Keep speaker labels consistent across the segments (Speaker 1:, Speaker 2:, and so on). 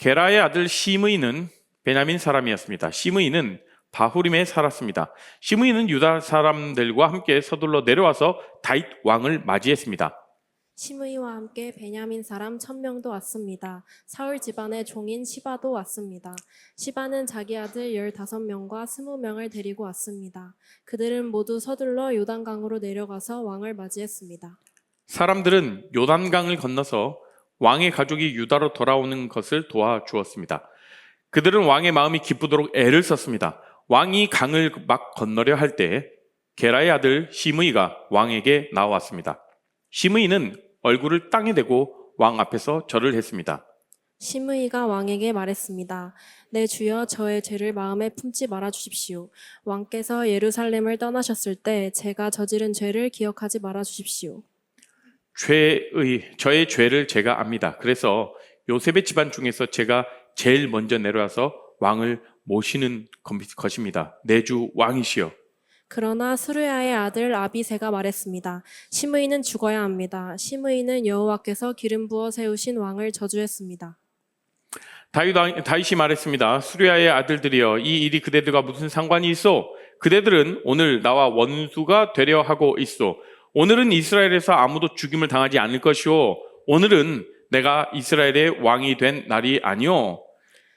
Speaker 1: 게라의 아들 시므이는 베냐민 사람이었습니다. 시므이는 바후림에 살았습니다. 시므이는 유다 사람들과 함께 서둘러 내려와서 다윗 왕을 맞이했습니다.
Speaker 2: 시므이와 함께 베냐민 사람 1000명도 왔습니다. 사울 집안의 종인 시바도 왔습니다. 시바는 자기 아들 15명과 20명을 데리고 왔습니다. 그들은 모두 서둘러 요단강으로 내려가서 왕을 맞이했습니다.
Speaker 1: 사람들은 요단강을 건너서 왕의 가족이 유다로 돌아오는 것을 도와주었습니다. 그들은 왕의 마음이 기쁘도록 애를 썼습니다. 왕이 강을 막 건너려 할 때 게라의 아들 시므이가 왕에게 나왔습니다. 시므이는 얼굴을 땅에 대고 왕 앞에서 절을 했습니다.
Speaker 2: 시므이가 왕에게 말했습니다. 내 주여, 저의 죄를 마음에 품지 말아 주십시오. 왕께서 예루살렘을 떠나셨을 때 제가 저지른 죄를 기억하지 말아 주십시오.
Speaker 1: 저의 죄를 제가 압니다. 그래서 요셉의 집안 중에서 제가 제일 먼저 내려와서 왕을 모시는 것입니다. 내 주 왕이시여.
Speaker 2: 그러나 스루야의 아들 아비새가 말했습니다. 시므이는 죽어야 합니다. 시므이는 여호와께서 기름 부어 세우신 왕을 저주했습니다.
Speaker 1: 다윗이 말했습니다. 수리아의 아들들이여, 이 일이 그대들과 무슨 상관이 있어? 그대들은 오늘 나와 원수가 되려 하고 있어. 오늘은 이스라엘에서 아무도 죽임을 당하지 않을 것이오. 오늘은 내가 이스라엘의 왕이 된 날이 아니오.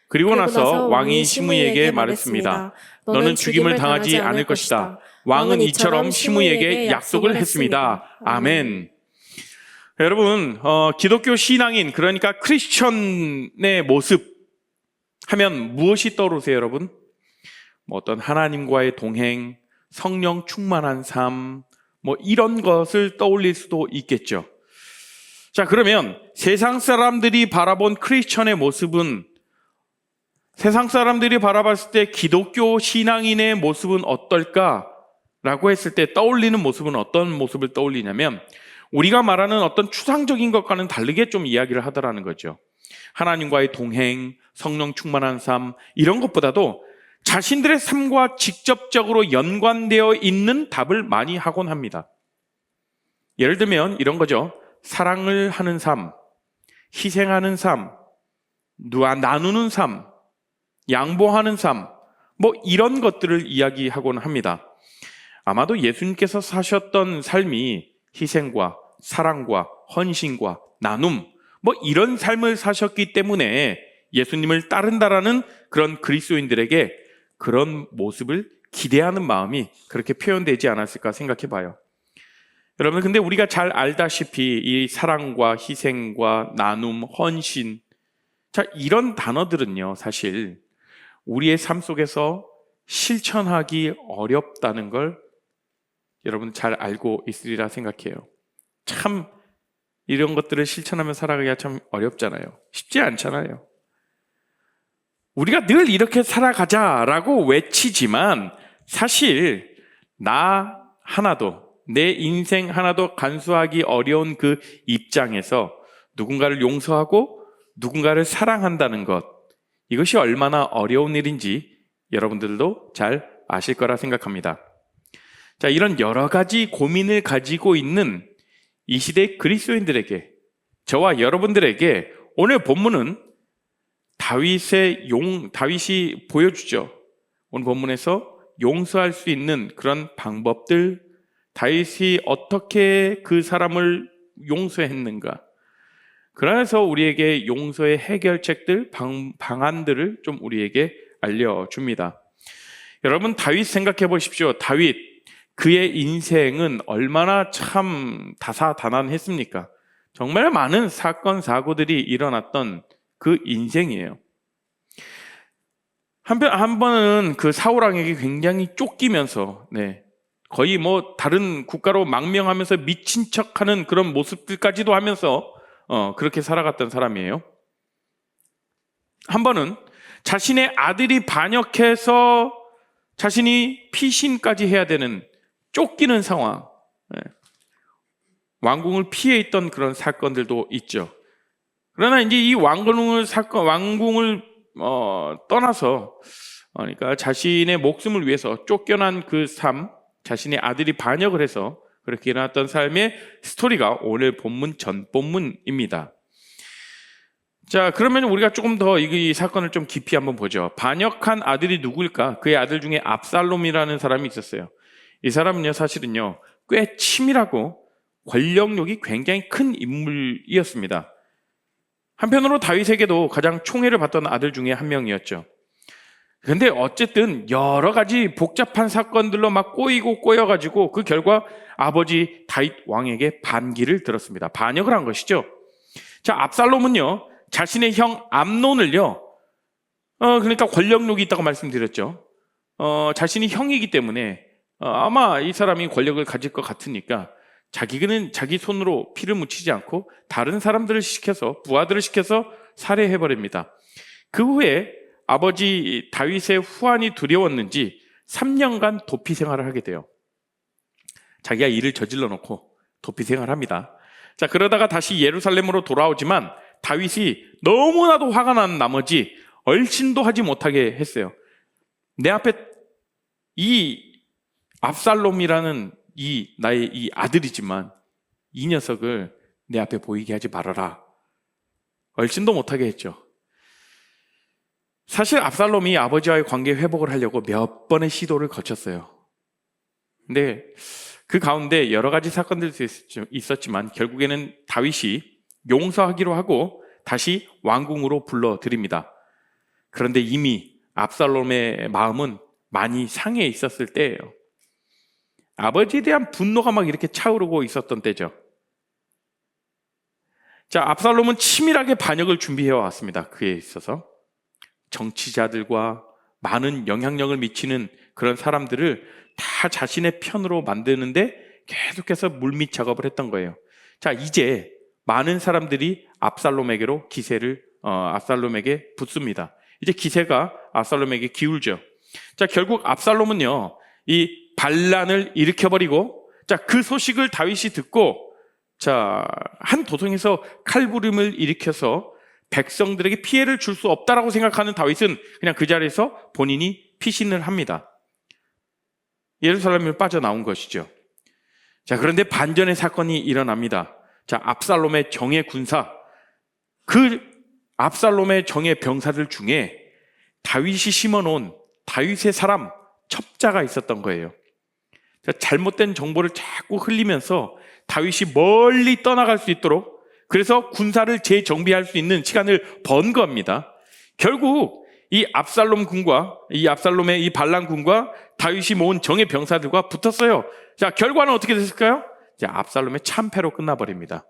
Speaker 1: 그리고 나서 왕이 시므이에게 말했습니다. 너는 죽임을 당하지 않을 것이다. 왕은 이처럼 시므이에게 약속을 했습니다. 아멘. 여러분, 기독교 신앙인, 그러니까 크리스천의 모습 하면 무엇이 떠오르세요, 여러분? 어떤 하나님과의 동행, 성령 충만한 삶, 이런 것을 떠올릴 수도 있겠죠. 자, 그러면 세상 사람들이 바라본 크리스천의 모습은, 세상 사람들이 바라봤을 때 기독교 신앙인의 모습은 어떨까라고 했을 때 떠올리는 모습은 어떤 모습을 떠올리냐면, 우리가 말하는 어떤 추상적인 것과는 다르게 좀 이야기를 하더라는 거죠. 하나님과의 동행, 성령 충만한 삶, 이런 것보다도 자신들의 삶과 직접적으로 연관되어 있는 답을 많이 하곤 합니다. 예를 들면 이런 거죠. 사랑을 하는 삶, 희생하는 삶, 나누는 삶, 양보하는 삶, 이런 것들을 이야기하곤 합니다. 아마도 예수님께서 사셨던 삶이 희생과 사랑과 헌신과 나눔, 이런 삶을 사셨기 때문에 예수님을 따른다라는 그런 그리스도인들에게 그런 모습을 기대하는 마음이 그렇게 표현되지 않았을까 생각해 봐요. 여러분, 근데 우리가 잘 알다시피 이 사랑과 희생과 나눔, 헌신, 자, 이런 단어들은요, 사실 우리의 삶 속에서 실천하기 어렵다는 걸 여러분 잘 알고 있으리라 생각해요. 참 이런 것들을 실천하며 살아가기가 참 어렵잖아요. 쉽지 않잖아요. 우리가 늘 이렇게 살아가자라고 외치지만 사실 나 하나도, 내 인생 하나도 간수하기 어려운 그 입장에서 누군가를 용서하고 누군가를 사랑한다는 것, 이것이 얼마나 어려운 일인지 여러분들도 잘 아실 거라 생각합니다. 자, 이런 여러 가지 고민을 가지고 있는 이 시대 그리스도인들에게, 저와 여러분들에게 오늘 본문은 다윗이 보여주죠. 오늘 본문에서 용서할 수 있는 그런 방법들, 다윗이 어떻게 그 사람을 용서했는가. 그래서 우리에게 용서의 해결책들, 방안들을 좀 우리에게 알려줍니다. 여러분, 다윗 생각해 보십시오. 다윗, 그의 인생은 얼마나 참 다사다난했습니까? 정말 많은 사건, 사고들이 일어났던 그 인생이에요. 한 번은 그 사울왕에게 굉장히 쫓기면서, 거의 다른 국가로 망명하면서 미친 척하는 그런 모습들까지도 하면서 그렇게 살아갔던 사람이에요. 한 번은 자신의 아들이 반역해서 자신이 피신까지 해야 되는, 쫓기는 상황, 왕궁을 피해 있던 그런 사건들도 있죠. 그러나 이제 이 왕궁을 떠나서, 그러니까 자신의 목숨을 위해서 쫓겨난 그 삶, 자신의 아들이 반역을 해서 그렇게 일어났던 삶의 스토리가 오늘 본문 전 본문입니다. 자, 그러면 우리가 조금 더 이 사건을 좀 깊이 한번 보죠. 반역한 아들이 누구일까? 그의 아들 중에 압살롬이라는 사람이 있었어요. 이 사람은요, 사실은요, 꽤 치밀하고 권력욕이 굉장히 큰 인물이었습니다. 한편으로 다윗에게도 가장 총애를 받던 아들 중에 한 명이었죠. 근데 어쨌든 여러 가지 복잡한 사건들로 막 꼬여가지고 그 결과 아버지 다윗 왕에게 반기를 들었습니다. 반역을 한 것이죠. 자, 압살롬은요, 자신의 형 암논을요, 그러니까 권력욕이 있다고 말씀드렸죠. 자신이 형이기 때문에 아마 이 사람이 권력을 가질 것 같으니까 자기는 자기 손으로 피를 묻히지 않고 다른 사람들을 시켜서, 부하들을 시켜서 살해해버립니다. 그 후에 아버지 다윗의 후환이 두려웠는지 3년간 도피 생활을 하게 돼요. 자기가 일을 저질러 놓고 도피 생활을 합니다. 자, 그러다가 다시 예루살렘으로 돌아오지만 다윗이 너무나도 화가 난 나머지 얼씬도 하지 못하게 했어요. 내 앞에 이 압살롬이라는 나의 이 아들이지만 이 녀석을 내 앞에 보이게 하지 말아라. 얼씬도 못하게 했죠. 사실 압살롬이 아버지와의 관계 회복을 하려고 몇 번의 시도를 거쳤어요. 근데 그 가운데 여러 가지 사건들이 있었지만 결국에는 다윗이 용서하기로 하고 다시 왕궁으로 불러들입니다. 그런데 이미 압살롬의 마음은 많이 상해 있었을 때예요. 아버지에 대한 분노가 막 이렇게 차오르고 있었던 때죠. 자, 압살롬은 치밀하게 반역을 계획해 왔습니다. 그에 있어서 정치자들과 많은 영향력을 미치는 그런 사람들을 다 자신의 편으로 만드는데 계속해서 물밑 작업을 했던 거예요. 자, 이제 많은 사람들이 압살롬에게 붙습니다. 이제 기세가 압살롬에게 기울죠. 자, 결국 압살롬은요, 이 반란을 일으켜버리고, 자, 그 소식을 다윗이 듣고, 자, 한 도성에서 칼부림을 일으켜서 백성들에게 피해를 줄 수 없다라고 생각하는 다윗은 그냥 그 자리에서 본인이 피신을 합니다. 예루살렘을 빠져나온 것이죠. 자, 그런데 반전의 사건이 일어납니다. 자, 압살롬의 정예 군사, 그 압살롬의 정예 병사들 중에 다윗이 심어놓은 다윗의 사람 첩자가 있었던 거예요. 자, 잘못된 정보를 자꾸 흘리면서 다윗이 멀리 떠나갈 수 있도록, 그래서 군사를 재정비할 수 있는 시간을 번 겁니다. 결국 이 압살롬의 이 반란군과 다윗이 모은 정예 병사들과 붙었어요. 자, 결과는 어떻게 됐을까요? 자, 압살롬의 참패로 끝나버립니다.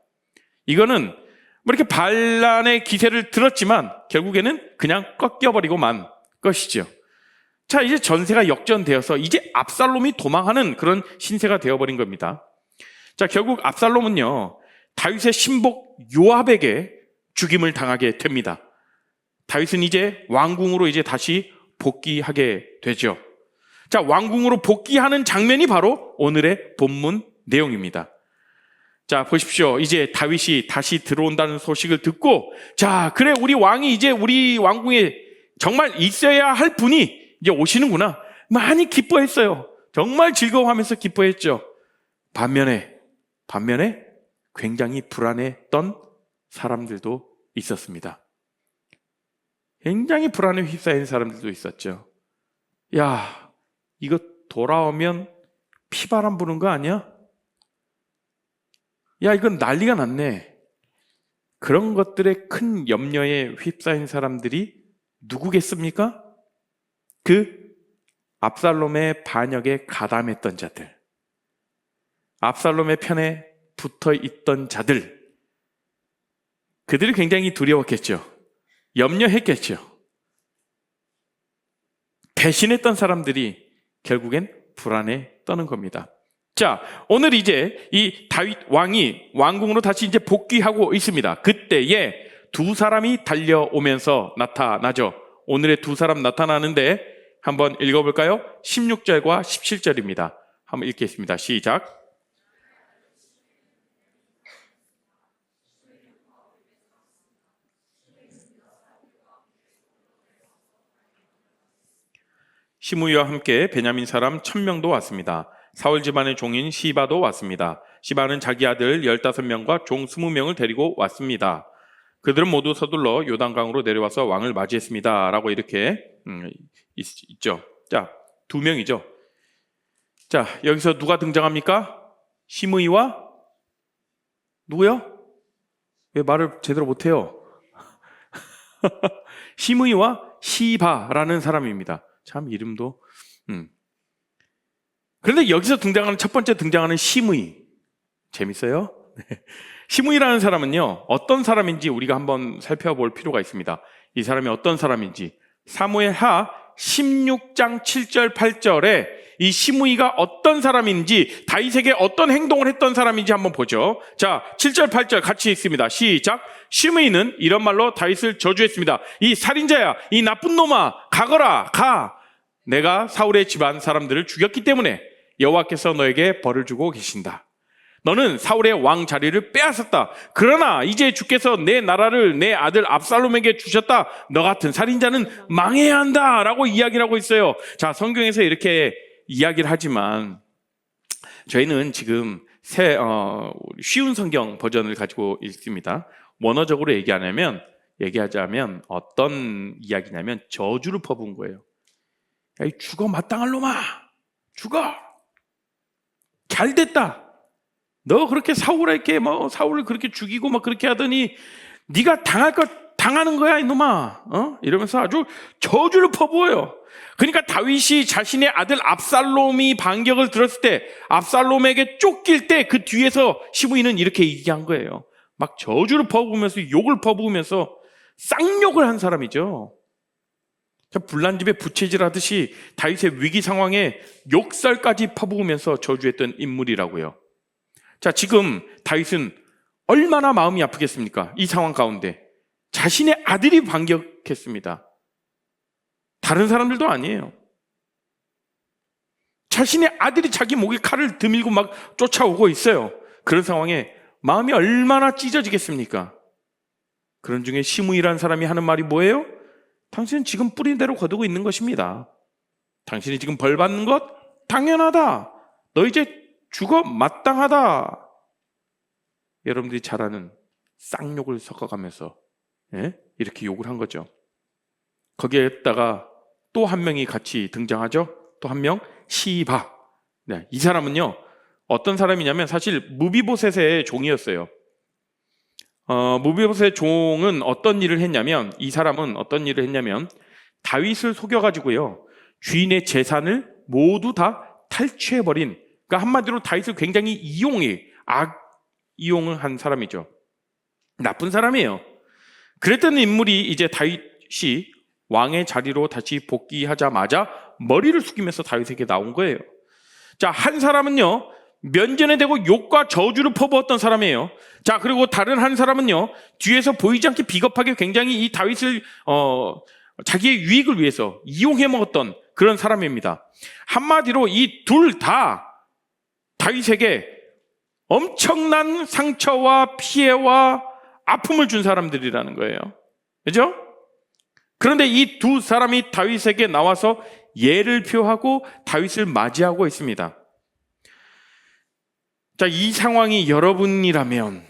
Speaker 1: 이거는 뭐 이렇게 반란의 기세를 들었지만 결국에는 그냥 꺾여버리고 만 것이죠. 자, 이제 전세가 역전되어서 이제 압살롬이 도망하는 그런 신세가 되어버린 겁니다. 자, 결국 압살롬은요, 다윗의 신복 요압에게 죽임을 당하게 됩니다. 다윗은 이제 왕궁으로 이제 다시 복귀하게 되죠. 자, 왕궁으로 복귀하는 장면이 바로 오늘의 본문 내용입니다. 자, 보십시오. 이제 다윗이 다시 들어온다는 소식을 듣고, 자, 그래, 우리 왕이 이제 우리 왕궁에 정말 있어야 할 분이 이제 오시는구나. 많이 기뻐했어요. 정말 즐거워하면서 기뻐했죠. 반면에 굉장히 불안했던 사람들도 있었습니다. 굉장히 불안에 휩싸인 사람들도 있었죠. 야, 이거 돌아오면 피바람 부는 거 아니야? 야, 이건 난리가 났네. 그런 것들의 큰 염려에 휩싸인 사람들이 누구겠습니까? 그 압살롬의 반역에 가담했던 자들, 압살롬의 편에 붙어 있던 자들, 그들이 굉장히 두려웠겠죠. 염려했겠죠. 배신했던 사람들이 결국엔 불안에 떠는 겁니다. 자, 오늘 이제 이 다윗 왕이 왕궁으로 다시 이제 복귀하고 있습니다. 그때에 두 사람이 달려오면서 나타나죠. 오늘의 두 사람 나타나는데 한번 읽어볼까요? 16절과 17절입니다. 한번 읽겠습니다. 시작. 시므이와 함께 베냐민 사람 1000명도 왔습니다. 사울 집안의 종인 시바도 왔습니다. 시바는 자기 아들 15명과 종 20명을 데리고 왔습니다. 그들은 모두 서둘러 요단강으로 내려와서 왕을 맞이했습니다. 라고 이렇게 있죠. 자, 두 명이죠. 자, 여기서 누가 등장합니까? 시므이와 누구요? 왜 말을 제대로 못해요? 시므이와 시바라는 사람입니다. 참 이름도. 그런데 여기서 첫 번째 등장하는 시므이. 재밌어요? 시므이라는 사람은요, 어떤 사람인지 우리가 한번 살펴볼 필요가 있습니다. 이 사람이 어떤 사람인지. 사무엘하 16장 7절 8절에 이 시므이가 어떤 사람인지, 다윗에게 어떤 행동을 했던 사람인지 한번 보죠. 자, 7절 8절 같이 읽습니다. 시작. 시므이는 이런 말로 다윗을 저주했습니다. 이 살인자야, 이 나쁜 놈아, 가거라, 가. 내가 사울의 집안 사람들을 죽였기 때문에 여호와께서 너에게 벌을 주고 계신다. 너는 사울의 왕 자리를 빼앗았다. 그러나 이제 주께서 내 나라를 내 아들 압살롬에게 주셨다. 너 같은 살인자는 망해야 한다. 라고 이야기를 하고 있어요. 자, 성경에서 이렇게 이야기를 하지만 저희는 지금 쉬운 성경 버전을 가지고 있습니다. 원어적으로 얘기하자면 어떤 이야기냐면 저주를 퍼부은 거예요. 야, 죽어 마땅할 놈아. 죽어. 잘 됐다. 너 그렇게 사울을 그렇게 죽이고 막 그렇게 하더니 네가 당할 거 당하는 거야, 이놈아. 이러면서 아주 저주를 퍼부어요. 그러니까 다윗이 자신의 아들 압살롬이 반격을 들었을 때, 압살롬에게 쫓길 때 그 뒤에서 시므이는 이렇게 얘기한 거예요. 막 저주를 퍼부으면서 욕을 퍼부으면서 쌍욕을 한 사람이죠. 불난집에 부채질하듯이 다윗의 위기 상황에 욕설까지 퍼부으면서 저주했던 인물이라고요. 자, 지금 다윗은 얼마나 마음이 아프겠습니까? 이 상황 가운데 자신의 아들이 반격했습니다. 다른 사람들도 아니에요. 자신의 아들이 자기 목에 칼을 드밀고 막 쫓아오고 있어요. 그런 상황에 마음이 얼마나 찢어지겠습니까? 그런 중에 시므이라는 사람이 하는 말이 뭐예요? 당신은 지금 뿌린 대로 거두고 있는 것입니다. 당신이 지금 벌 받는 것 당연하다. 너 이제 죽어 마땅하다. 여러분들이 잘 아는 쌍욕을 섞어가면서 이렇게 욕을 한 거죠. 거기에다가 또 한 명이 같이 등장하죠. 또 한 명, 시바. 네, 이 사람은요, 어떤 사람이냐면 사실 무비보셋의 종이었어요. 무비보셋의 종은 어떤 일을 했냐면, 이 사람은 어떤 일을 했냐면 다윗을 속여가지고요, 주인의 재산을 모두 다 탈취해버린, 그러니까 한마디로 다윗을 굉장히 이용을 한 사람이죠. 나쁜 사람이에요. 그랬던 인물이 이제 다윗이 왕의 자리로 다시 복귀하자마자 머리를 숙이면서 다윗에게 나온 거예요. 자, 한 사람은요, 면전에 대고 욕과 저주를 퍼부었던 사람이에요. 자, 그리고 다른 한 사람은요, 뒤에서 보이지 않게 비겁하게 굉장히 이 다윗을 자기의 유익을 위해서 이용해 먹었던 그런 사람입니다. 한마디로 이 둘 다 다윗에게 엄청난 상처와 피해와 아픔을 준 사람들이라는 거예요. 그죠? 그런데 이 두 사람이 다윗에게 나와서 예를 표하고 다윗을 맞이하고 있습니다. 자, 이 상황이 여러분이라면,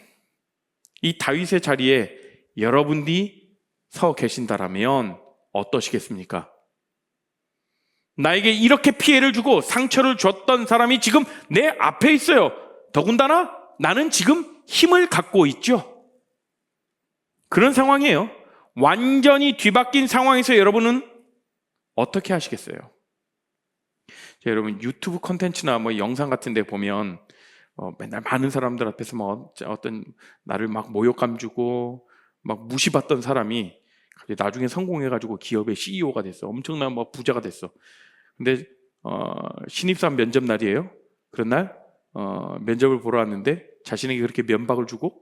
Speaker 1: 이 다윗의 자리에 여러분이 서 계신다라면 어떠시겠습니까? 나에게 이렇게 피해를 주고 상처를 줬던 사람이 지금 내 앞에 있어요. 더군다나 나는 지금 힘을 갖고 있죠. 그런 상황이에요. 완전히 뒤바뀐 상황에서 여러분은 어떻게 하시겠어요? 자, 여러분 유튜브 콘텐츠나 뭐 영상 같은 데 보면 맨날 많은 사람들 앞에서 뭐 어떤 나를 막 모욕감 주고 막 무시받던 사람이 나중에 성공해가지고 기업의 CEO가 됐어. 엄청난 뭐 부자가 됐어. 근데 신입사원 면접 날이에요. 그런 날 면접을 보러 왔는데 자신에게 그렇게 면박을 주고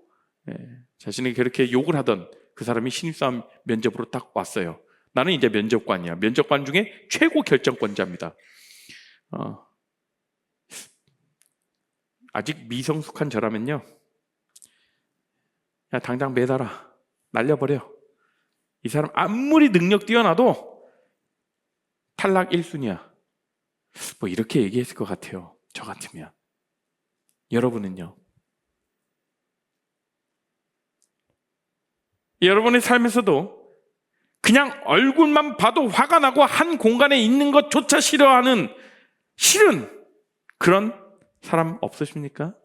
Speaker 1: 자신에게 그렇게 욕을 하던 그 사람이 신입사원 면접으로 딱 왔어요. 나는 이제 면접관이야. 면접관 중에 최고 결정권자입니다. 아직 미성숙한 저라면요, 야, 당장 매달아, 날려버려. 이 사람 아무리 능력 뛰어나도 탈락 1순위야. 뭐 이렇게 얘기했을 것 같아요. 저 같으면. 여러분은요? 여러분의 삶에서도 그냥 얼굴만 봐도 화가 나고 한 공간에 있는 것조차 싫어하는 싫은 그런 사람 없으십니까?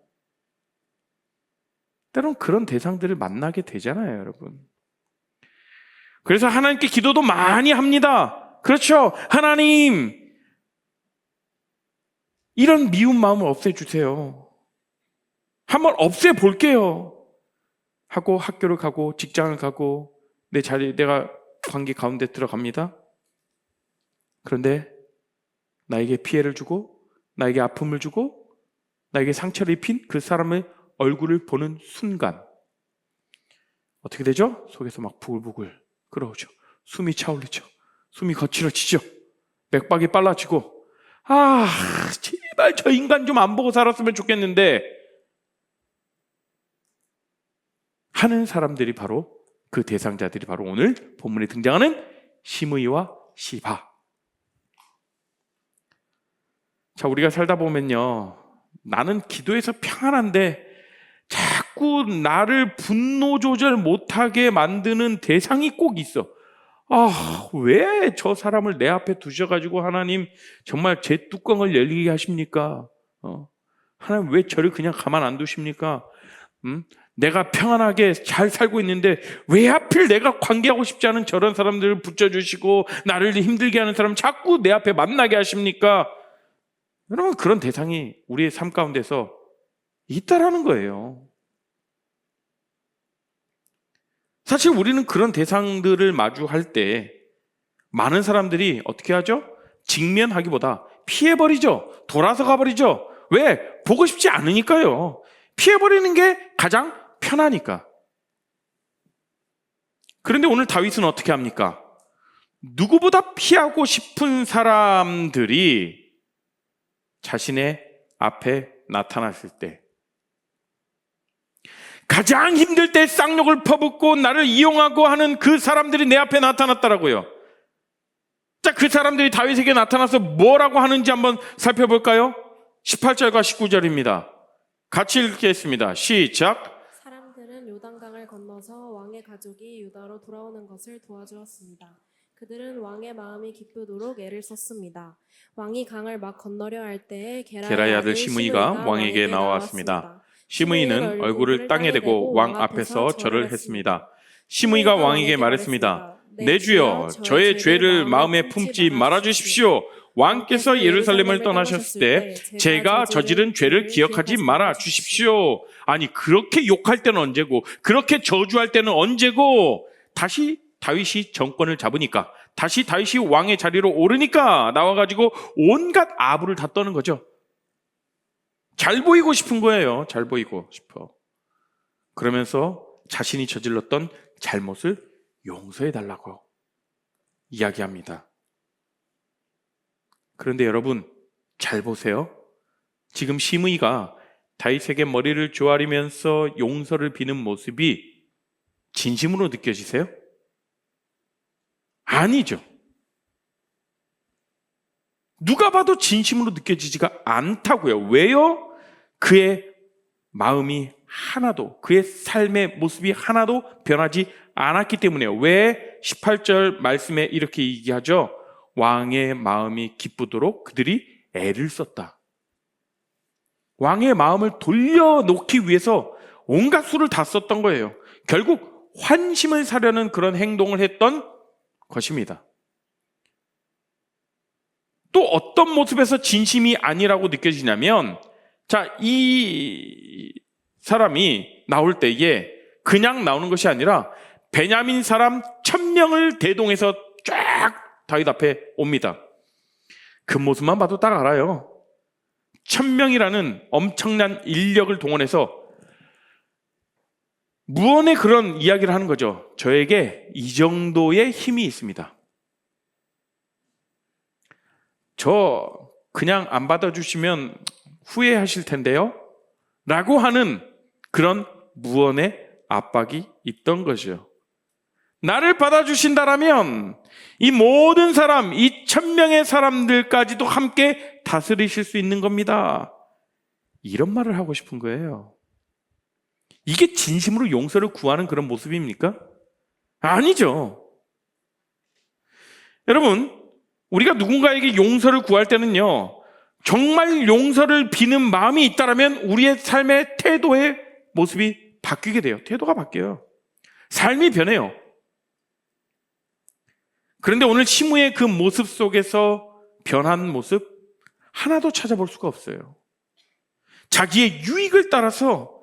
Speaker 1: 때론 그런 대상들을 만나게 되잖아요, 여러분. 그래서 하나님께 기도도 많이 합니다. 그렇죠? 하나님, 이런 미운 마음을 없애주세요. 한번 없애볼게요. 하고 학교를 가고 직장을 가고 내 자리, 내가 관계 가운데 들어갑니다. 그런데 나에게 피해를 주고 나에게 아픔을 주고 나에게 상처를 입힌 그 사람의 얼굴을 보는 순간 어떻게 되죠? 속에서 막 부글부글 끓어오죠. 숨이 차올리죠. 숨이 거칠어지죠. 맥박이 빨라지고 제발 저 인간 좀 안 보고 살았으면 좋겠는데 하는 사람들이 바로 그 대상자들이 바로 오늘 본문에 등장하는 시므이와 시바. 자, 우리가 살다 보면요, 나는 기도해서 평안한데 자꾸 나를 분노 조절 못하게 만드는 대상이 꼭 있어. 왜 저 사람을 내 앞에 두셔가지고 하나님 정말 제 뚜껑을 열리게 하십니까? 하나님 왜 저를 그냥 가만 안 두십니까? 내가 평안하게 잘 살고 있는데 왜 하필 내가 관계하고 싶지 않은 저런 사람들을 붙여주시고 나를 힘들게 하는 사람 자꾸 내 앞에 만나게 하십니까? 여러분, 그런 대상이 우리의 삶 가운데서 있다라는 거예요. 사실 우리는 그런 대상들을 마주할 때 많은 사람들이 어떻게 하죠? 직면하기보다 피해버리죠. 돌아서 가버리죠. 왜? 보고 싶지 않으니까요. 피해버리는 게 가장 편하니까. 그런데 오늘 다윗은 어떻게 합니까? 누구보다 피하고 싶은 사람들이 자신의 앞에 나타났을 때, 가장 힘들 때 쌍욕을 퍼붓고 나를 이용하고 하는 그 사람들이 내 앞에 나타났더라고요. 자, 그 사람들이 다윗에게 나타나서 뭐라고 하는지 한번 살펴볼까요? 18절과 19절입니다. 같이 읽겠습니다. 시작.
Speaker 2: 사람들은 요단강을 건너서 왕의 가족이 유다로 돌아오는 것을 도와주었습니다. 그들은 왕의 마음이 기쁘도록 애를 썼습니다. 왕이 강을 막 건너려 할 때에 게라의 아들 시므이가 왕에게 나왔습니다.
Speaker 1: 시므이는 얼굴을 땅에 대고 왕 앞에서 절을 했습니다. 시므이가 왕에게 말했습니다. 내 주여, 저의 죄를 마음에 품지 말아 주십시오. 왕께서 예루살렘을 떠나셨을 때 제가 저지른 죄를 기억하지 말아 주십시오. 아니, 그렇게 욕할 때는 언제고 그렇게 저주할 때는 언제고, 다시 다윗이 정권을 잡으니까, 다시 다윗이 왕의 자리로 오르니까 나와가지고 온갖 아부를 다 떠는 거죠. 잘 보이고 싶은 거예요. 잘 보이고 싶어. 그러면서 자신이 저질렀던 잘못을 용서해달라고 이야기합니다. 그런데 여러분, 잘 보세요. 지금 시므이가 다윗에게 머리를 조아리면서 용서를 비는 모습이 진심으로 느껴지세요? 아니죠. 누가 봐도 진심으로 느껴지지가 않다고요. 왜요? 그의 마음이 하나도, 그의 삶의 모습이 하나도 변하지 않았기 때문에요. 왜? 18절 말씀에 이렇게 얘기하죠. 왕의 마음이 기쁘도록 그들이 애를 썼다. 왕의 마음을 돌려놓기 위해서 온갖 수를 다 썼던 거예요. 결국 환심을 사려는 그런 행동을 했던 것입니다. 또 어떤 모습에서 진심이 아니라고 느껴지냐면, 자, 이 사람이 나올 때에 그냥 나오는 것이 아니라 베냐민 사람 1000명을 대동해서 쫙 다윗 앞에 옵니다. 그 모습만 봐도 딱 알아요. 1000명이라는 엄청난 인력을 동원해서 무언의 그런 이야기를 하는 거죠. 저에게 이 정도의 힘이 있습니다. 저 그냥 안 받아주시면 후회하실 텐데요? 라고 하는 그런 무언의 압박이 있던 거죠. 나를 받아주신다라면 이 모든 사람, 이 1000명의 사람들까지도 함께 다스리실 수 있는 겁니다. 이런 말을 하고 싶은 거예요. 이게 진심으로 용서를 구하는 그런 모습입니까? 아니죠. 여러분, 우리가 누군가에게 용서를 구할 때는요, 정말 용서를 비는 마음이 있다면 우리의 삶의 태도의 모습이 바뀌게 돼요. 태도가 바뀌어요. 삶이 변해요. 그런데 오늘 시므의 그 모습 속에서 변한 모습 하나도 찾아볼 수가 없어요. 자기의 유익을 따라서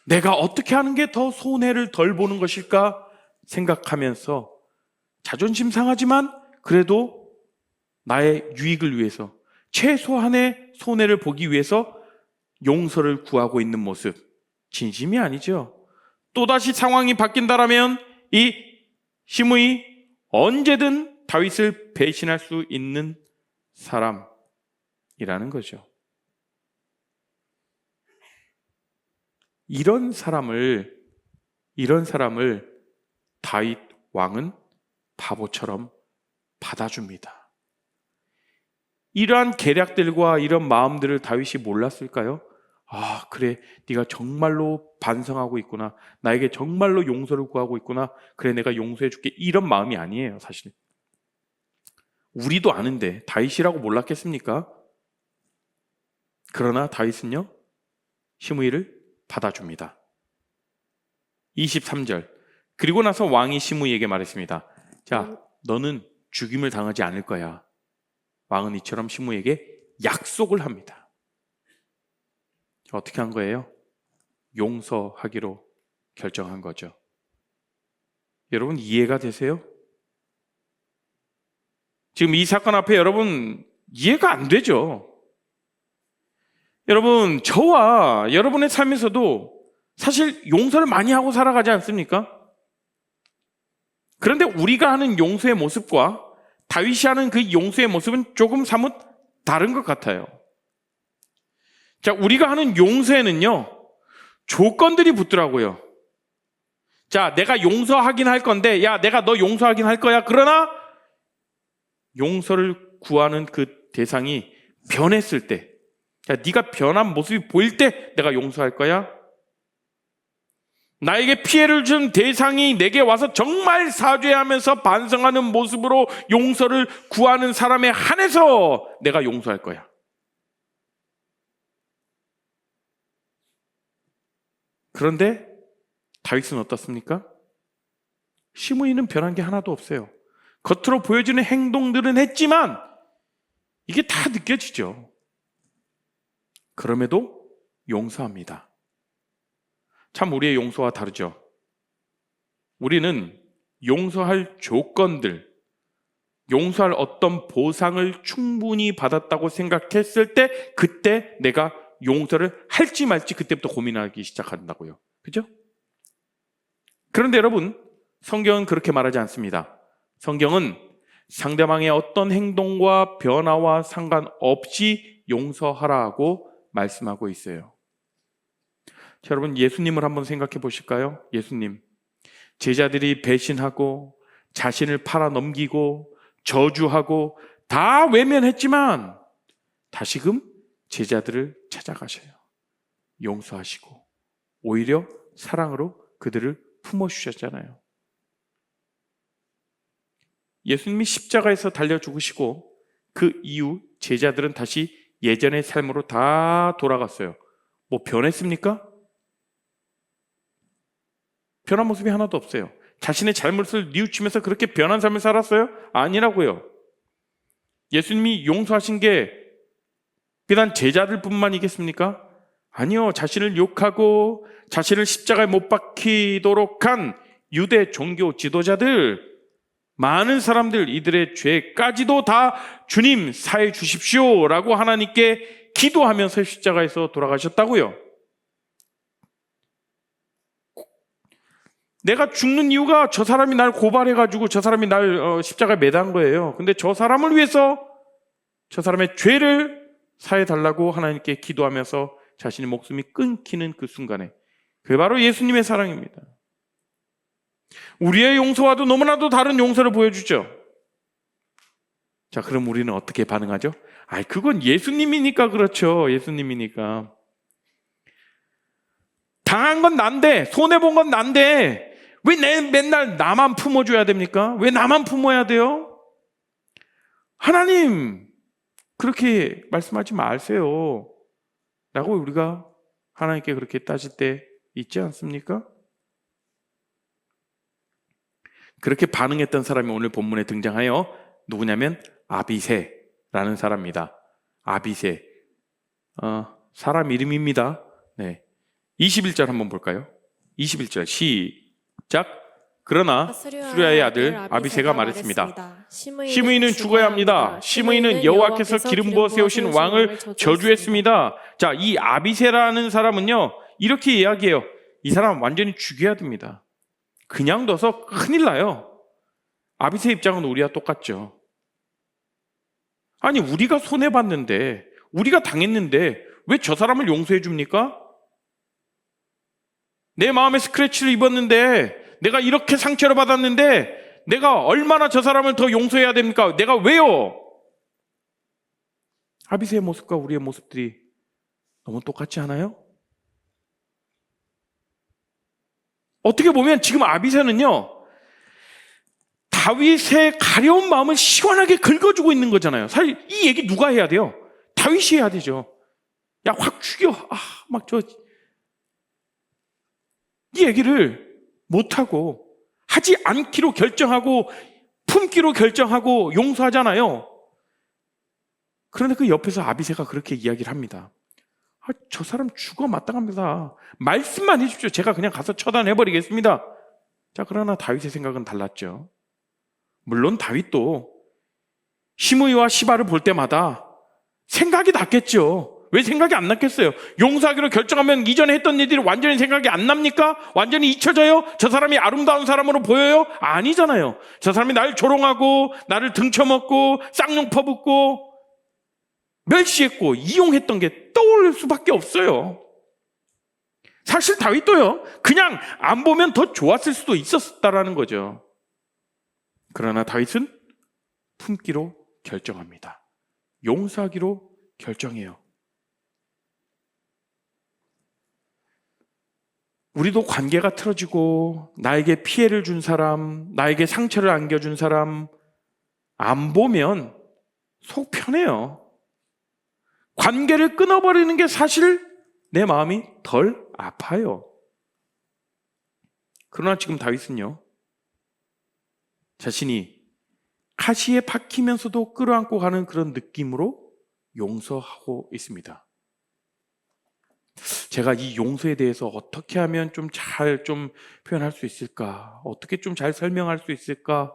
Speaker 1: 내가 어떻게 하는 게 더 손해를 덜 보는 것일까 생각하면서 자존심 상하지만 그래도 나의 유익을 위해서 최소한의 손해를 보기 위해서 용서를 구하고 있는 모습, 진심이 아니죠. 또다시 상황이 바뀐다라면 이 시므이 언제든 다윗을 배신할 수 있는 사람이라는 거죠. 이런 사람을 다윗 왕은 바보처럼 받아줍니다. 이러한 계략들과 이런 마음들을 다윗이 몰랐을까요? 아, 그래, 네가 정말로 반성하고 있구나. 나에게 정말로 용서를 구하고 있구나. 그래, 내가 용서해 줄게. 이런 마음이 아니에요, 사실. 우리도 아는데 다윗이라고 몰랐겠습니까? 그러나 다윗은요, 시므이를 받아줍니다. 23절. 그리고 나서 왕이 시므이에게 말했습니다. 자, 너는 죽임을 당하지 않을 거야. 왕은 이처럼 시므이에게 약속을 합니다. 어떻게 한 거예요? 용서하기로 결정한 거죠. 여러분, 이해가 되세요? 지금 이 사건 앞에 여러분 이해가 안 되죠? 여러분, 저와 여러분의 삶에서도 사실 용서를 많이 하고 살아가지 않습니까? 그런데 우리가 하는 용서의 모습과 다윗이 하는 그 용서의 모습은 조금 사뭇 다른 것 같아요. 자, 우리가 하는 용서에는요, 조건들이 붙더라고요. 자, 내가 용서하긴 할 건데, 야, 내가 너 용서하긴 할 거야. 그러나 용서를 구하는 그 대상이 변했을 때, 자, 네가 변한 모습이 보일 때 내가 용서할 거야. 나에게 피해를 준 대상이 내게 와서 정말 사죄하면서 반성하는 모습으로 용서를 구하는 사람에 한해서 내가 용서할 거야. 그런데 다윗은 어떻습니까? 시므이는 변한 게 하나도 없어요. 겉으로 보여지는 행동들은 했지만 이게 다 느껴지죠. 그럼에도 용서합니다. 참 우리의 용서와 다르죠. 우리는 용서할 조건들, 용서할 어떤 보상을 충분히 받았다고 생각했을 때 그때 내가 용서를 할지 말지 그때부터 고민하기 시작한다고요. 그죠? 그런데 여러분, 성경은 그렇게 말하지 않습니다. 성경은 상대방의 어떤 행동과 변화와 상관없이 용서하라고 말씀하고 있어요. 자, 여러분, 예수님을 한번 생각해 보실까요? 예수님, 제자들이 배신하고 자신을 팔아넘기고 저주하고 다 외면했지만 다시금 제자들을 찾아가셔요. 용서하시고 오히려 사랑으로 그들을 품어주셨잖아요. 예수님이 십자가에서 달려 죽으시고 그 이후 제자들은 다시 예전의 삶으로 다 돌아갔어요. 뭐 변했습니까? 변한 모습이 하나도 없어요. 자신의 잘못을 뉘우치면서 그렇게 변한 삶을 살았어요? 아니라고요. 예수님이 용서하신 게 비단 제자들뿐만이겠습니까? 아니요. 자신을 욕하고 자신을 십자가에 못 박히도록 한 유대 종교 지도자들, 많은 사람들, 이들의 죄까지도 다 주님 사해 주십시오라고 하나님께 기도하면서 십자가에서 돌아가셨다고요. 내가 죽는 이유가 저 사람이 날 고발해가지고 저 사람이 날 십자가에 매단 거예요. 근데 저 사람을 위해서 저 사람의 죄를 사해달라고 하나님께 기도하면서 자신의 목숨이 끊기는 그 순간에, 그게 바로 예수님의 사랑입니다. 우리의 용서와도 너무나도 다른 용서를 보여주죠. 자, 그럼 우리는 어떻게 반응하죠? 그건 예수님이니까 그렇죠. 예수님이니까. 당한 건 난데, 손해본 건 난데, 왜 맨날 나만 품어줘야 됩니까? 왜 나만 품어야 돼요? 하나님, 그렇게 말씀하지 마세요. 라고 우리가 하나님께 그렇게 따질 때 있지 않습니까? 그렇게 반응했던 사람이 오늘 본문에 등장하여 누구냐면 아비새라는 사람입니다. 아비새. 사람 이름입니다. 네. 21절 한번 볼까요? 21절 시작. 그러나 수리아의 아들 아비새가 말했습니다. 시므이는 죽어야 합니다. 시므이는 여호와께서 기름 부어 세우신 왕을 저주했습니다. 자, 이 아비새라는 사람은요, 이렇게 이야기해요. 이 사람 완전히 죽여야 됩니다. 그냥 둬서 큰일 나요. 아비새 입장은 우리와 똑같죠. 아니, 우리가 손해봤는데, 우리가 당했는데 왜 저 사람을 용서해 줍니까? 내 마음에 스크래치를 입었는데, 내가 이렇게 상처를 받았는데 내가 얼마나 저 사람을 더 용서해야 됩니까? 내가 왜요? 아비새의 모습과 우리의 모습들이 너무 똑같지 않아요? 어떻게 보면 지금 아비새는요, 다윗의 가려운 마음을 시원하게 긁어주고 있는 거잖아요. 사실 이 얘기 누가 해야 돼요? 다윗이 해야 되죠. 야, 확 죽여. 이 얘기를 못하고 하지 않기로 결정하고 품기로 결정하고 용서하잖아요. 그런데 그 옆에서 아비새가 그렇게 이야기를 합니다. 저 사람 죽어 마땅합니다. 말씀만 해주십시오. 제가 그냥 가서 처단해버리겠습니다. 자, 그러나 다윗의 생각은 달랐죠. 물론 다윗도 시므이와 시바를 볼 때마다 생각이 났겠죠. 왜 생각이 안 났겠어요? 용서하기로 결정하면 이전에 했던 일들이 완전히 생각이 안 납니까? 완전히 잊혀져요? 저 사람이 아름다운 사람으로 보여요? 아니잖아요. 저 사람이 날 조롱하고 나를 등쳐먹고 쌍욕 퍼붓고 멸시했고 이용했던 게 떠오를 수밖에 없어요. 사실 다윗도요, 그냥 안 보면 더 좋았을 수도 있었다라는 거죠. 그러나 다윗은 품기로 결정합니다. 용서하기로 결정해요. 우리도 관계가 틀어지고 나에게 피해를 준 사람, 나에게 상처를 안겨준 사람 안 보면 속 편해요. 관계를 끊어버리는 게 사실 내 마음이 덜 아파요. 그러나 지금 다윗은요, 자신이 가시에 박히면서도 끌어안고 가는 그런 느낌으로 용서하고 있습니다. 제가 이 용서에 대해서 어떻게 하면 좀 잘 표현할 수 있을까? 어떻게 좀 잘 설명할 수 있을까?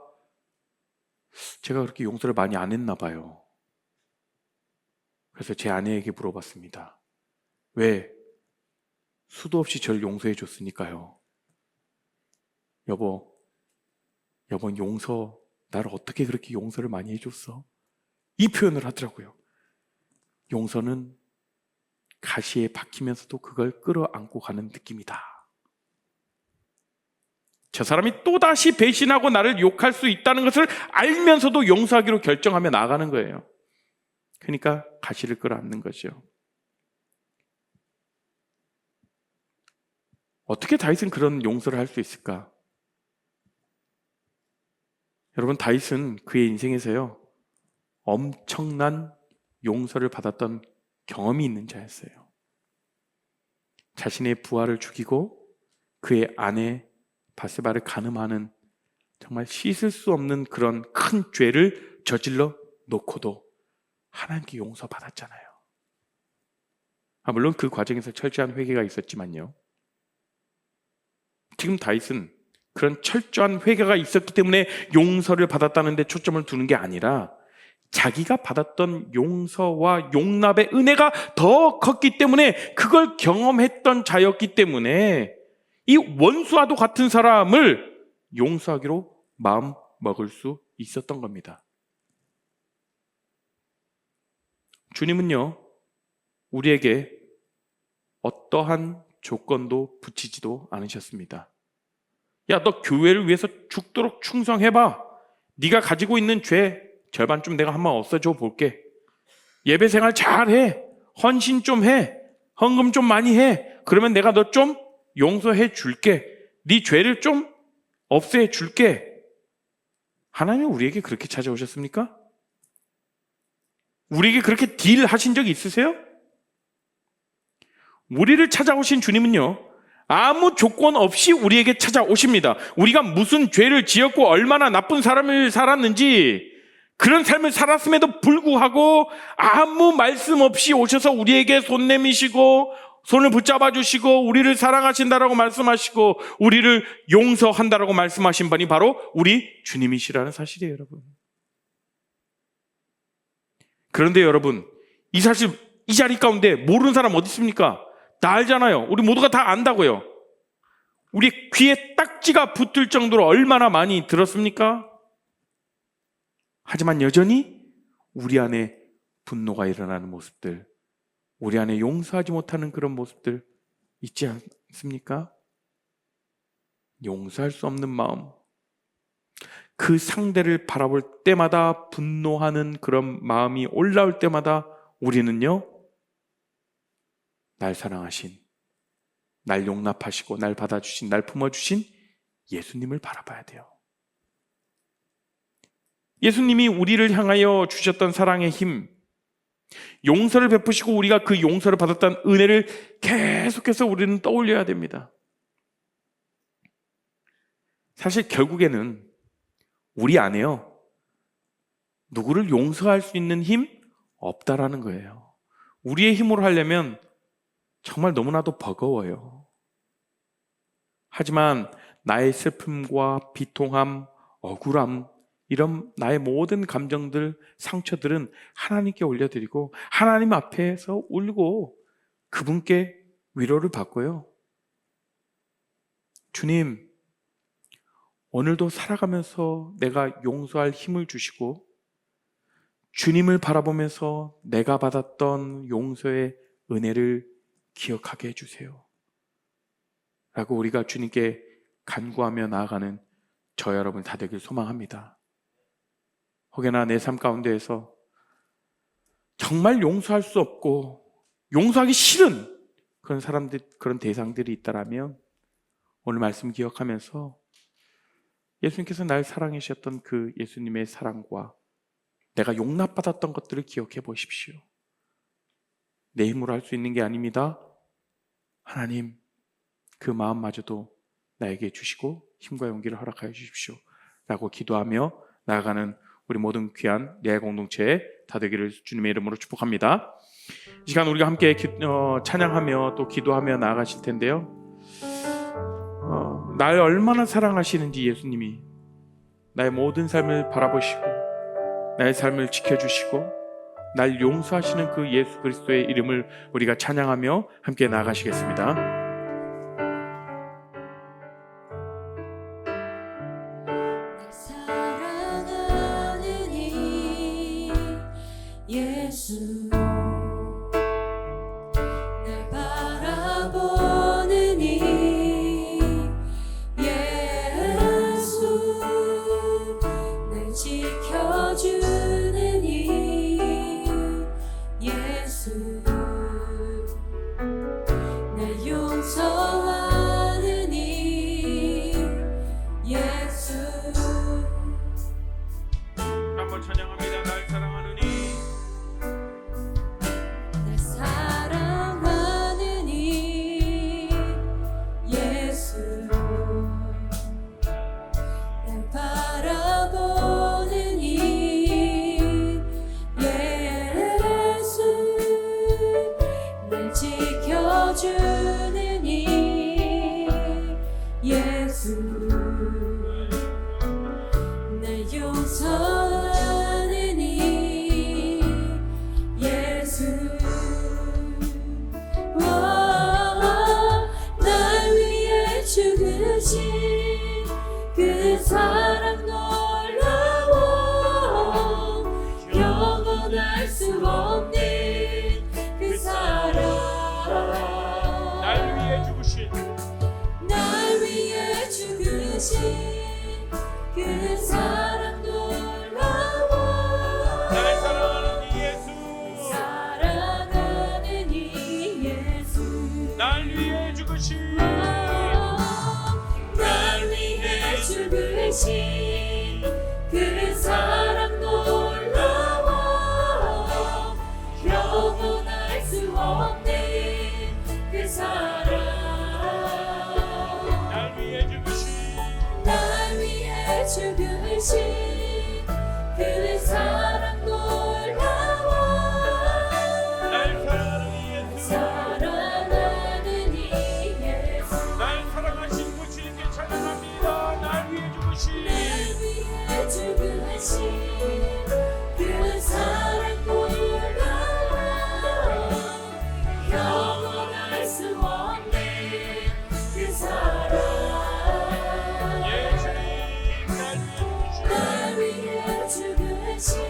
Speaker 1: 제가 그렇게 용서를 많이 안 했나 봐요. 그래서 제 아내에게 물어봤습니다. 왜? 수도 없이 저를 용서해 줬으니까요. 여보 나를 어떻게 그렇게 용서를 많이 해줬어? 이 표현을 하더라고요. 용서는 가시에 박히면서도 그걸 끌어안고 가는 느낌이다. 저 사람이 또다시 배신하고 나를 욕할 수 있다는 것을 알면서도 용서하기로 결정하며 나아가는 거예요. 그러니까 가시를 끌어안는 거죠. 어떻게 다윗은 그런 용서를 할 수 있을까? 여러분, 다윗은 그의 인생에서요, 엄청난 용서를 받았던 경험이 있는 자였어요. 자신의 부하를 죽이고 그의 아내 바세바를 간음하는 정말 씻을 수 없는 그런 큰 죄를 저질러 놓고도 하나님께 용서받았잖아요. 물론 그 과정에서 철저한 회개가 있었지만요, 지금 다윗은 그런 철저한 회개가 있었기 때문에 용서를 받았다는 데 초점을 두는 게 아니라 자기가 받았던 용서와 용납의 은혜가 더 컸기 때문에, 그걸 경험했던 자였기 때문에 이 원수와도 같은 사람을 용서하기로 마음 먹을 수 있었던 겁니다. 주님은요, 우리에게 어떠한 조건도 붙이지도 않으셨습니다. 야, 너 교회를 위해서 죽도록 충성해봐. 네가 가지고 있는 죄 절반 좀 내가 한번 없애줘 볼게. 예배 생활 잘해. 헌신 좀 해. 헌금 좀 많이 해. 그러면 내가 너 좀 용서해 줄게. 네 죄를 좀 없애줄게. 하나님은 우리에게 그렇게 찾아오셨습니까? 우리에게 그렇게 딜하신 적이 있으세요? 우리를 찾아오신 주님은요, 아무 조건 없이 우리에게 찾아오십니다. 우리가 무슨 죄를 지었고 얼마나 나쁜 삶을 살았는지, 그런 삶을 살았음에도 불구하고 아무 말씀 없이 오셔서 우리에게 손 내미시고 손을 붙잡아 주시고 우리를 사랑하신다라고 말씀하시고 우리를 용서한다라고 말씀하신 분이 바로 우리 주님이시라는 사실이에요, 여러분. 그런데 여러분, 이 사실, 이 자리 가운데 모르는 사람 어디 있습니까? 다 알잖아요. 우리 모두가 다 안다고요. 우리 귀에 딱지가 붙을 정도로 얼마나 많이 들었습니까? 하지만 여전히 우리 안에 분노가 일어나는 모습들, 우리 안에 용서하지 못하는 그런 모습들 있지 않습니까? 용서할 수 없는 마음, 그 상대를 바라볼 때마다 분노하는 그런 마음이 올라올 때마다 우리는요, 날 사랑하신, 날 용납하시고 날 받아주신, 날 품어주신 예수님을 바라봐야 돼요. 예수님이 우리를 향하여 주셨던 사랑의 힘, 용서를 베푸시고 우리가 그 용서를 받았던 은혜를 계속해서 우리는 떠올려야 됩니다. 사실 결국에는 우리 안에요, 누구를 용서할 수 있는 힘 없다라는 거예요. 우리의 힘으로 하려면 정말 너무나도 버거워요. 하지만 나의 슬픔과 비통함, 억울함, 이런 나의 모든 감정들, 상처들은 하나님께 올려드리고 하나님 앞에서 울고 그분께 위로를 받고요. 주님, 오늘도 살아가면서 내가 용서할 힘을 주시고 주님을 바라보면서 내가 받았던 용서의 은혜를 기억하게 해주세요. 라고 우리가 주님께 간구하며 나아가는 저 여러분 다 되길 소망합니다. 혹여나 내 삶 가운데에서 정말 용서할 수 없고 용서하기 싫은 그런 사람들, 그런 대상들이 있다라면 오늘 말씀 기억하면서 예수님께서 날 사랑해 주셨던 그 예수님의 사랑과 내가 용납받았던 것들을 기억해 보십시오. 내 힘으로 할 수 있는 게 아닙니다. 하나님, 그 마음마저도 나에게 주시고 힘과 용기를 허락하여 주십시오. 라고 기도하며 나아가는 우리 모든 귀한 내 공동체 다 되기를 주님의 이름으로 축복합니다. 이 시간 우리가 함께 찬양하며 또 기도하며 나아가실 텐데요. 날 얼마나 사랑하시는지 예수님이 나의 모든 삶을 바라보시고 나의 삶을 지켜주시고 날 용서하시는 그 예수 그리스도의 이름을 우리가 찬양하며 함께 나아가시겠습니다.
Speaker 3: 사랑하는 이 예수, 날 바라보는 이 예수, 날 지켜주는 이 예수, 날 용서하는 이 예수.
Speaker 1: 한번 찬양합니다. 날 사랑하는 이
Speaker 3: 날 사랑하는 이 예수, 날 바라보는 이 예수, 날 지켜주는 이 예수, 날 용서하는 이 예수. 날 위해 죽으신 그 사랑 놀라워, 영원할 수 없는 그 사랑.
Speaker 1: 날 위해 죽으신
Speaker 3: 날 위해 죽으신 그 사랑 놀라워,
Speaker 1: 날 사랑하는 이 예수,
Speaker 3: 사랑하는 이 예수.
Speaker 1: 날 위해 죽으신
Speaker 3: 날 위해 죽으신 주신 그 사랑 놀라워 영원할 수 없는 그 사랑
Speaker 1: 날 위해
Speaker 3: 죽으신 그 사랑 놀라워
Speaker 1: 날 사랑하는 이 예수 날 사랑하신 그 주님께 찬양합니다. 날 위해
Speaker 3: 죽으신 그 사랑 놀라워 영원할 수 없는 그 사랑 날 위해 죽으신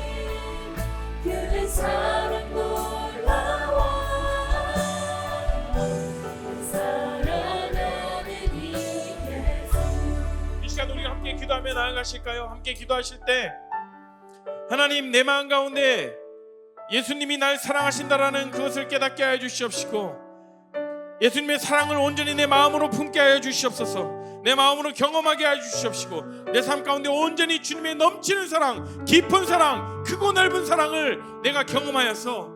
Speaker 3: 그 사랑 놀라워 사랑하는 이 예수
Speaker 1: 이 시간 우리가 함께 기도하며 나아가실까요? 함께 기도하실 때 하나님 내 마음 가운데 예수님이 날 사랑하신다라는 그것을 깨닫게 하여 주시옵시고 예수님의 사랑을 온전히 내 마음으로 품게 하여 주시옵소서. 내 마음으로 경험하게 하여 주시옵시고 내 삶 가운데 온전히 주님의 넘치는 사랑, 깊은 사랑, 크고 넓은 사랑을 내가 경험하여서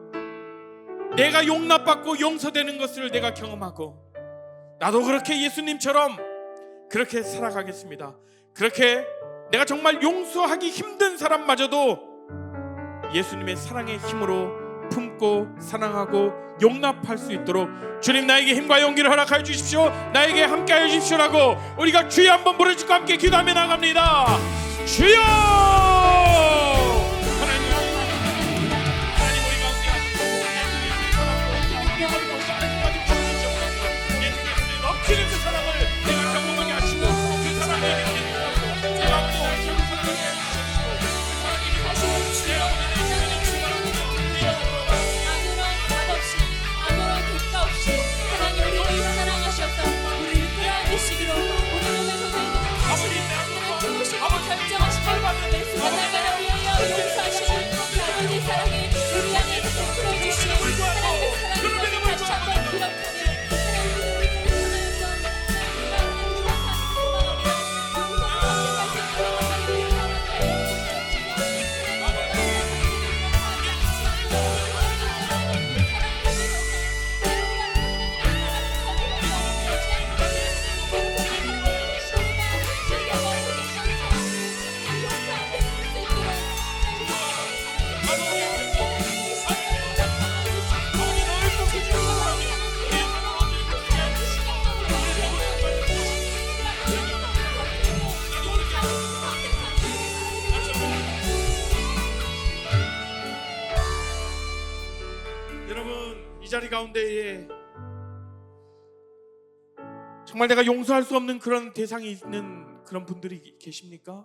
Speaker 1: 내가 용납받고 용서되는 것을 내가 경험하고 나도 그렇게 예수님처럼 그렇게 살아가겠습니다. 그렇게 내가 정말 용서하기 힘든 사람마저도 예수님의 사랑의 힘으로 품고 사랑하고 용납할 수 있도록 주님 나에게 힘과 용기를 허락하여 주십시오. 나에게 함께하여 주십시오라고 우리가 주여 한번 부르짖고 함께 기도하며 나갑니다. 주여! 하나님 우리 가운데 넘치는 그 사랑을 내가 경험하게 하시고 그 사랑의 힘을 내 마음으로 사랑하게 해주시고
Speaker 3: 아무런 대가 없이 하나님 우리를 사랑하셔서 우리를 끌어안으시기로 오늘 오늘 죽으시고 결정하신 말씀을 나가라 위하여 용서하시고 아버지의 사랑이 우리 안에 베풀어 주시고 하나님의 사랑을 다시 한번 기억하며
Speaker 1: 이 자리 가운데에 정말 내가 용서할 수 없는 그런 대상이 있는 그런 분들이 계십니까?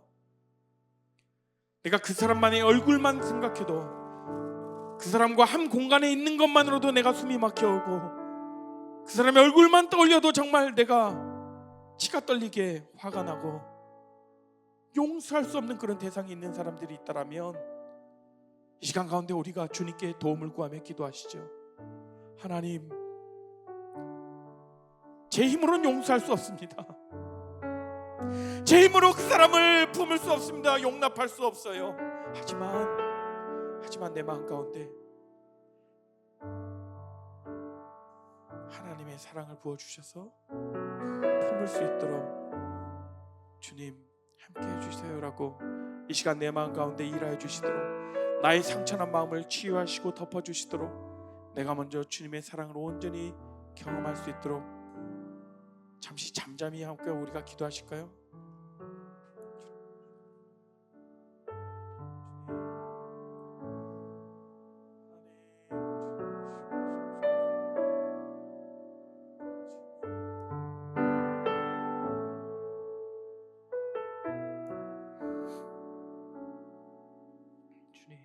Speaker 1: 내가 그 사람만의 얼굴만 생각해도 그 사람과 한 공간에 있는 것만으로도 내가 숨이 막혀오고 그 사람의 얼굴만 떠올려도 정말 내가 치가 떨리게 화가 나고 용서할 수 없는 그런 대상이 있는 사람들이 있다라면 이 시간 가운데 우리가 주님께 도움을 구하며 기도하시죠. 하나님, 제 힘으로는 용서할 수 없습니다. 제 힘으로 그 사람을 품을 수 없습니다. 용납할 수 없어요. 하지만 내 마음 가운데 하나님의 사랑을 부어주셔서 품을 수 있도록 주님 함께 해주세요라고 이 시간 내 마음 가운데 일하여 주시도록 나의 상처난 마음을 치유하시고 덮어주시도록 내가 먼저 주님의 사랑을 온전히 경험할 수 있도록 잠시 잠잠히 함께 우리가 기도하실까요? 주님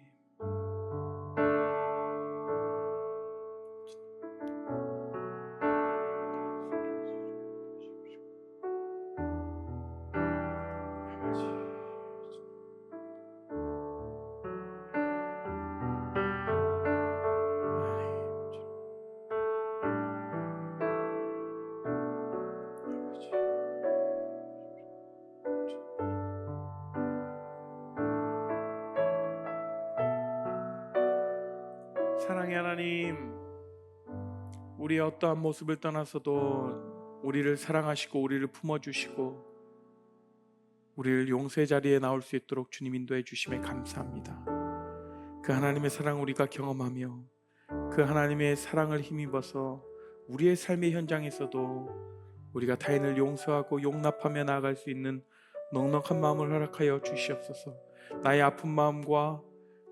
Speaker 1: 사랑의 하나님, 우리의 어떠한 모습을 떠나서도 우리를 사랑하시고 우리를 품어주시고 우리를 용서의 자리에 나올 수 있도록 주님 인도해 주심에 감사합니다. 그 하나님의 사랑 우리가 경험하며 그 하나님의 사랑을 힘입어서 우리의 삶의 현장에서도 우리가 타인을 용서하고 용납하며 나아갈 수 있는 넉넉한 마음을 허락하여 주시옵소서. 나의 아픈 마음과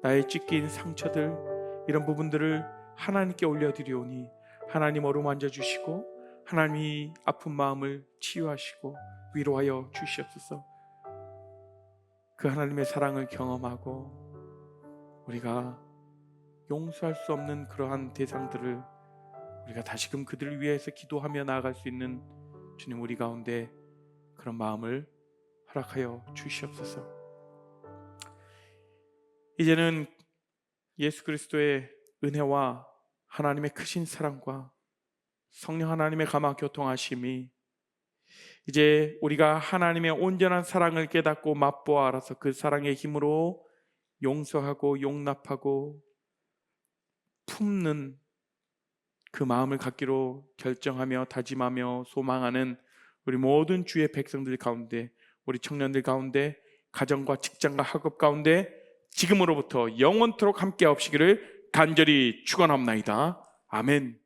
Speaker 1: 나의 찢긴 상처들, 이런 부분들을 하나님께 올려드리오니 하나님 어루만져 주시고 하나님이 아픈 마음을 치유하시고 위로하여 주시옵소서. 그 하나님의 사랑을 경험하고 우리가 용서할 수 없는 그러한 대상들을 우리가 다시금 그들을 위해서 기도하며 나아갈 수 있는 주님, 우리 가운데 그런 마음을 허락하여 주시옵소서. 이제는 예수 그리스도의 은혜와 하나님의 크신 사랑과 성령 하나님의 감화 교통하심이 이제 우리가 하나님의 온전한 사랑을 깨닫고 맛보아 알아서 그 사랑의 힘으로 용서하고 용납하고 품는 그 마음을 갖기로 결정하며 다짐하며 소망하는 우리 모든 주의 백성들 가운데, 우리 청년들 가운데, 가정과 직장과 학업 가운데 지금으로부터 영원토록 함께 하옵시기를 간절히 축원합나이다. 아멘.